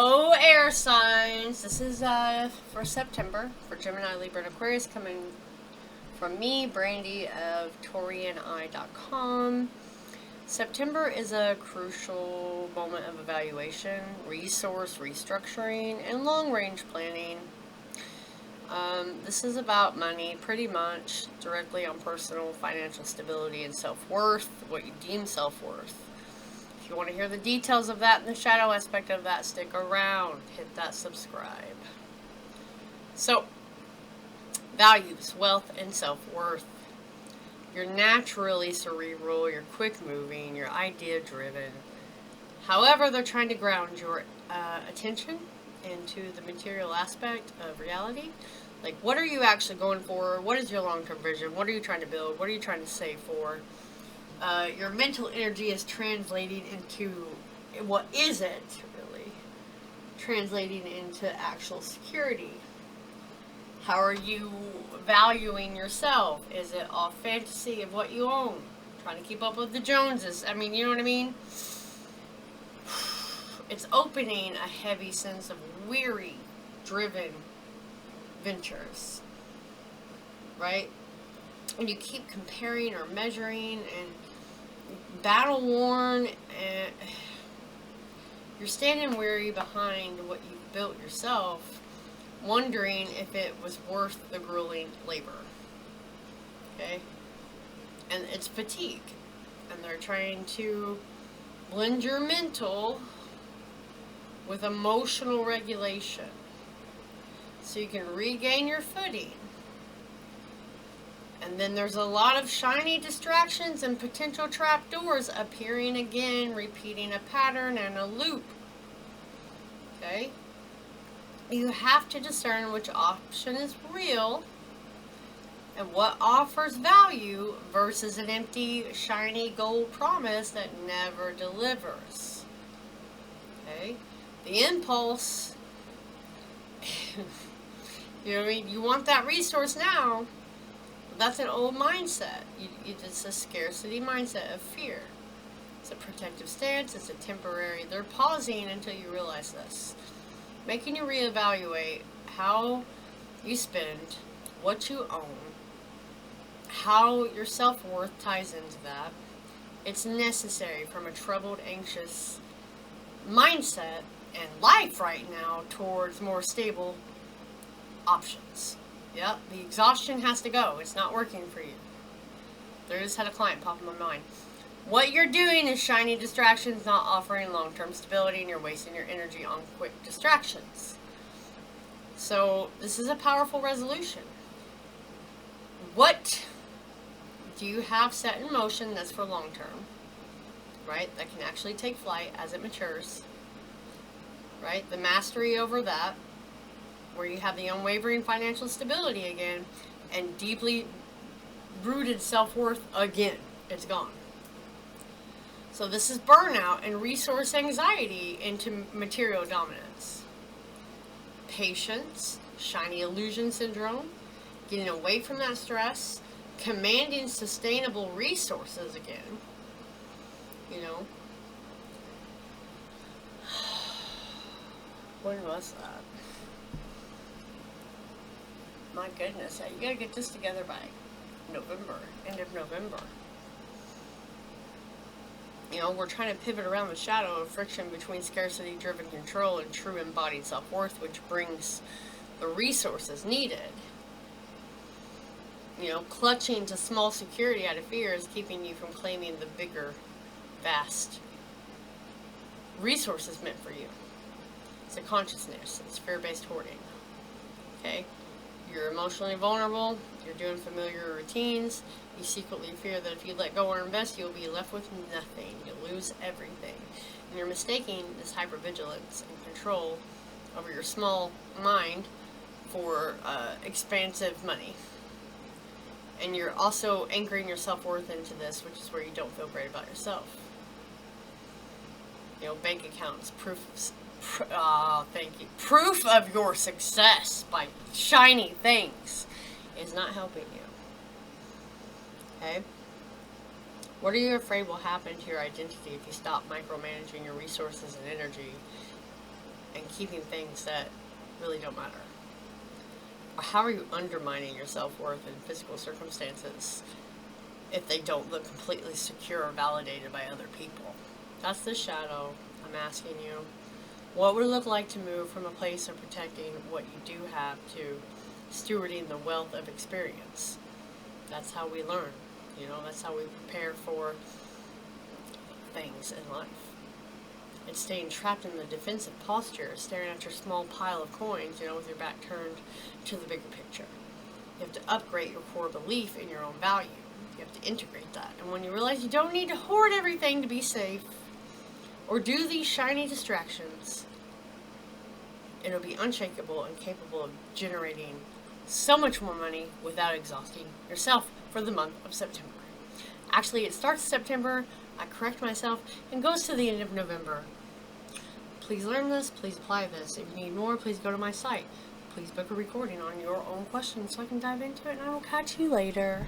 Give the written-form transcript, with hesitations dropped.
Hello, air signs. This is for September for Gemini, Libra, and Aquarius, coming from me, Brandy of Taurean.com. September is a crucial moment of evaluation, resource restructuring, and long-range planning. This is about money, pretty much directly on personal financial stability and self-worth, what you deem self-worth. If you want to hear the details of that and the shadow aspect of that, stick around. Hit that subscribe. So, values, wealth, and self-worth. You're naturally cerebral, you're quick-moving, you're idea-driven. However, they're trying to ground your attention into the material aspect of reality. Like, what are you actually going for? What is your long-term vision? What are you trying to build? What are you trying to save for? Your mental energy is translating into, what is it, really? Translating into actual security. How are you valuing yourself? Is it off fantasy of what you own? Trying to keep up with the Joneses? I mean, you know what I mean? It's opening a heavy sense of weary, driven ventures, right? And you keep comparing or measuring and battle worn, and you're standing weary behind what you've built yourself, wondering if it was worth the grueling labor. Okay? And it's fatigue. And they're trying to blend your mental with emotional regulation so you can regain your footing. And then there's a lot of shiny distractions and potential trapdoors appearing again, repeating a pattern and a loop. Okay? You have to discern which option is real and what offers value versus an empty, shiny gold promise that never delivers. Okay? The impulse, you know what I mean? You want that resource now. That's an old mindset. It's a scarcity mindset of fear. It's a protective stance. It's a temporary. They're pausing until you realize this. Making you reevaluate how you spend, what you own, how your self-worth ties into that. It's necessary from a troubled, anxious mindset and life right now towards more stable options. Yep, the exhaustion has to go. It's not working for you. There just had a client pop in my mind. What you're doing is shiny distractions, not offering long-term stability, and you're wasting your energy on quick distractions. So this is a powerful resolution. What do you have set in motion that's for long-term, right? That can actually take flight as it matures, right? The mastery over that, where you have the unwavering financial stability again, and deeply rooted self-worth again. It's gone. So this is burnout and resource anxiety into material dominance. Patience, shiny illusion syndrome, getting away from that stress, commanding sustainable resources again. You know. When was that? My goodness, you gotta get this together by November, end of November. You know, we're trying to pivot around the shadow of friction between scarcity-driven control and true embodied self-worth, which brings the resources needed. You know, clutching to small security out of fear is keeping you from claiming the bigger, vast resources meant for you. It's a consciousness. It's fear-based hoarding. Okay? You're emotionally vulnerable, you're doing familiar routines, you secretly fear that if you let go or invest, you'll be left with nothing. You'll lose everything. And you're mistaking this hypervigilance and control over your small mind for expansive money. And you're also anchoring your self-worth into this, which is where you don't feel great about yourself. You know, bank accounts, thank you. Proof of your success by shiny things is not helping you. Okay? What are you afraid will happen to your identity if you stop micromanaging your resources and energy and keeping things that really don't matter? Or how are you undermining your self-worth in physical circumstances if they don't look completely secure or validated by other people? That's the shadow. I'm asking you, what would it look like to move from a place of protecting what you do have to stewarding the wealth of experience? That's how we learn. That's how we prepare for things in life. It's staying trapped in the defensive posture, staring at your small pile of coins, with your back turned to the bigger picture. You have to upgrade your core belief in your own value. You have to integrate that. And when you realize you don't need to hoard everything to be safe or do these shiny distractions, it'll be unshakable and capable of generating so much more money without exhausting yourself for the month of September. Actually, it starts September, I correct myself, and goes to the end of November. Please learn this, please apply this. If you need more, please go to my site. Please book a recording on your own questions so I can dive into it, and I will catch you later.